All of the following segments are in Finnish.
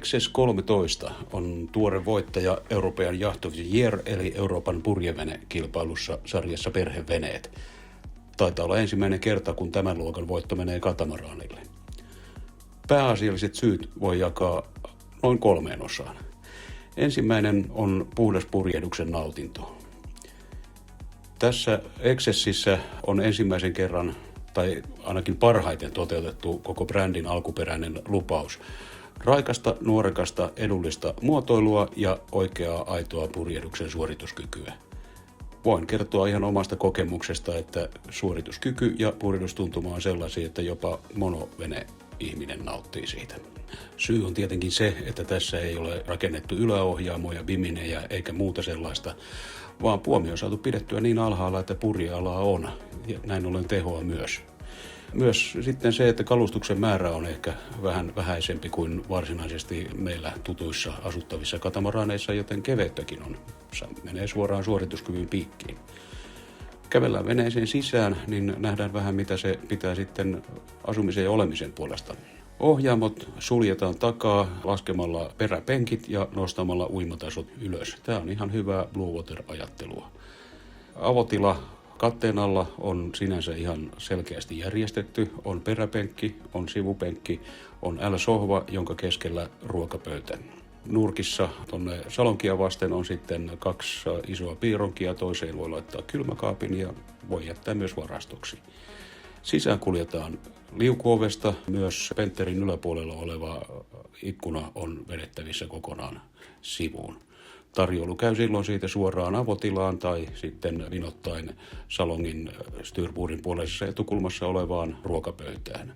XS 13 on tuore voittaja European Yacht of the Year eli Euroopan purjevene-kilpailussa sarjassa Perheveneet. Taitaa olla ensimmäinen kerta, kun tämän luokan voitto menee katamaraanille. Pääasialliset syyt voi jakaa noin 3 osaan. Ensimmäinen on puhdas purjehduksen nautinto. Tässä XSissä on ensimmäisen kerran, tai ainakin parhaiten toteutettu koko brändin alkuperäinen lupaus. Raikasta, nuorekasta, edullista muotoilua ja oikeaa aitoa purjehduksen suorituskykyä. Voin kertoa ihan omasta kokemuksesta, että suorituskyky ja purjehdustuntuma on sellaisia, että jopa monovene-ihminen nauttii siitä. Syy on tietenkin se, että tässä ei ole rakennettu yläohjaamoja, biminejä eikä muuta sellaista, vaan puomi on saatu pidettyä niin alhaalla, että purjealaa on ja näin ollen tehoa myös. Myös sitten se, että kalustuksen määrä on ehkä vähän vähäisempi kuin varsinaisesti meillä tutuissa asuttavissa katamaraaneissa, joten keveyttäkin on. Se menee suoraan suorituskyvyn piikkiin. Kävellään veneeseen sisään, niin nähdään vähän mitä se pitää sitten asumisen ja olemisen puolesta. Ohjaamot suljetaan takaa laskemalla peräpenkit ja nostamalla uimatasot ylös. Tämä on ihan hyvää Blue Water-ajattelua. Avotila katteen alla on sinänsä ihan selkeästi järjestetty. On peräpenkki, on sivupenkki, on L-sohva, jonka keskellä ruokapöytä. Nurkissa tuonne salonkia vasten on sitten 2 isoa piironkia. Toiseen voi laittaa kylmäkaapin ja voi jättää myös varastoksi. Sisään kuljetaan liukuovesta. Myös pentterin yläpuolella oleva ikkuna on vedettävissä kokonaan sivuun. Tarjoulu käy silloin siitä suoraan avotilaan tai sitten vinottain salongin styrbuurin puoleisessa etukulmassa olevaan ruokapöytään.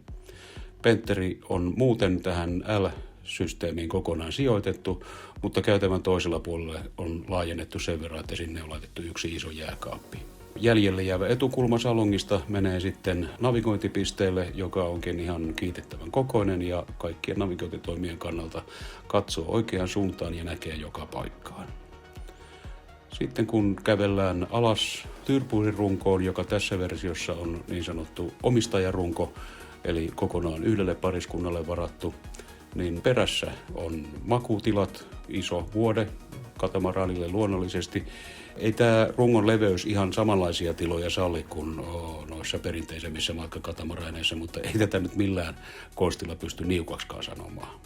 Pentteri on muuten tähän L-systeemiin kokonaan sijoitettu, mutta käytävän toisella puolella on laajennettu sen verran, että sinne on laitettu 1 iso jääkaappi. Jäljelle jäävä etukulma salongista menee sitten navigointipisteelle, joka onkin ihan kiitettävän kokoinen ja kaikkien navigointitoimien kannalta katsoo oikeaan suuntaan ja näkee joka paikkaan. Sitten kun kävellään alas styrbuurin runkoon, joka tässä versiossa on niin sanottu omistajarunko, eli kokonaan yhdelle pariskunnalle varattu, niin perässä on makuutilat, iso vuode katamaraanille luonnollisesti. Ei tämä rungon leveys ihan samanlaisia tiloja salli kuin noissa perinteisemmissä matkakatamaraaneissa, mutta ei tätä nyt millään konstilla pysty niukaksikaan sanomaan.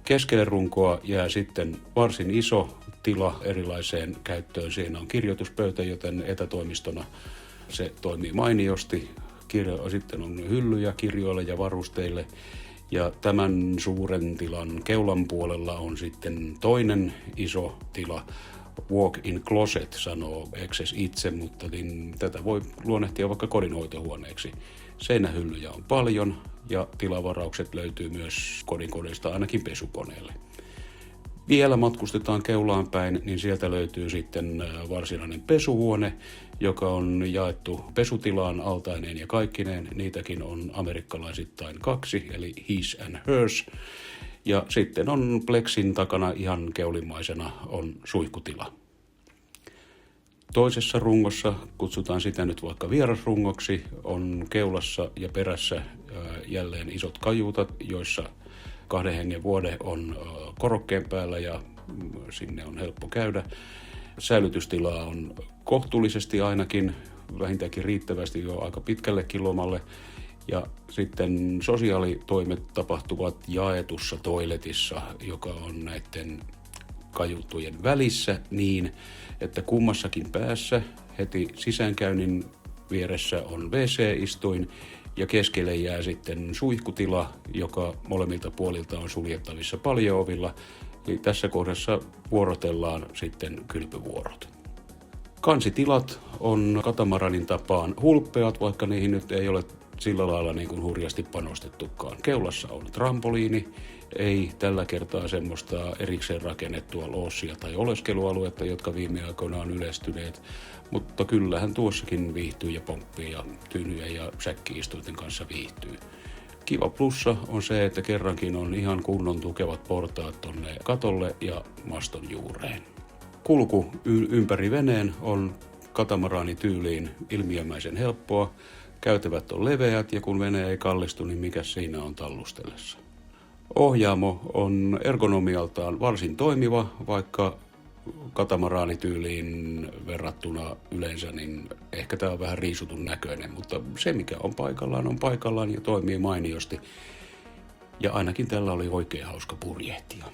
Keskelle runkoa jää sitten varsin iso tila erilaiseen käyttöön. Siinä on kirjoituspöytä, joten etätoimistona se toimii mainiosti. Sitten on hyllyjä kirjoille ja varusteille. Ja tämän suuren tilan keulan puolella on sitten toinen iso tila. Walk-in closet sanoo XS itse, mutta niin tätä voi luonnehtia vaikka kodinhoitohuoneeksi. Seinähyllyjä on paljon ja tilavaraukset löytyy myös kodinkoneista ainakin pesukoneelle. Vielä matkustetaan keulaan päin, niin sieltä löytyy sitten varsinainen pesuhuone, joka on jaettu pesutilaan altaineen ja kaikkineen. Niitäkin on amerikkalaisittain 2, eli his and hers. Ja sitten on pleksin takana ihan keulimaisena on suihkutila. Toisessa rungossa, kutsutaan sitä nyt vaikka vierasrungoksi, on keulassa ja perässä jälleen isot kajuutat, joissa 2 hengen vuode on korokkeen päällä ja sinne on helppo käydä. Säilytystilaa on kohtuullisesti ainakin, vähintäänkin riittävästi jo aika pitkällekin lomalle. Ja sitten sosiaalitoimet tapahtuvat jaetussa toiletissa, joka on näiden kajuttujen välissä niin, että kummassakin päässä heti sisäänkäynnin vieressä on WC-istuin ja keskelle jää sitten suihkutila, joka molemmilta puolilta on suljettavissa paljaovilla. Eli tässä kohdassa vuorotellaan sitten kylpyvuorot. Kansitilat on katamaranin tapaan hulppeat, vaikka niihin nyt ei ole sillä lailla niin kuin hurjasti panostettukaan. Keulassa on trampoliini, ei tällä kertaa semmoista erikseen rakennettua loossia tai oleskelualuetta, jotka viime aikoina on yleistyneet, mutta kyllähän tuossakin viihtyy ja pomppii ja tyynyjä ja säkki-istuinten kanssa viihtyy. Kiva plussa on se, että kerrankin on ihan kunnon tukevat portaat tonne katolle ja maston juureen. Kulku ympäri veneen on katamaraanityyliin ilmiömäisen helppoa. Käytävät on leveät ja kun vene ei kallistu, niin mikä siinä on tallustellessa. Ohjaamo on ergonomialtaan varsin toimiva, vaikka katamaraanityyliin verrattuna yleensä, niin ehkä tämä on vähän riisutun näköinen, mutta se mikä on paikallaan ja toimii mainiosti. Ja ainakin tällä oli oikein hauska purjehtia.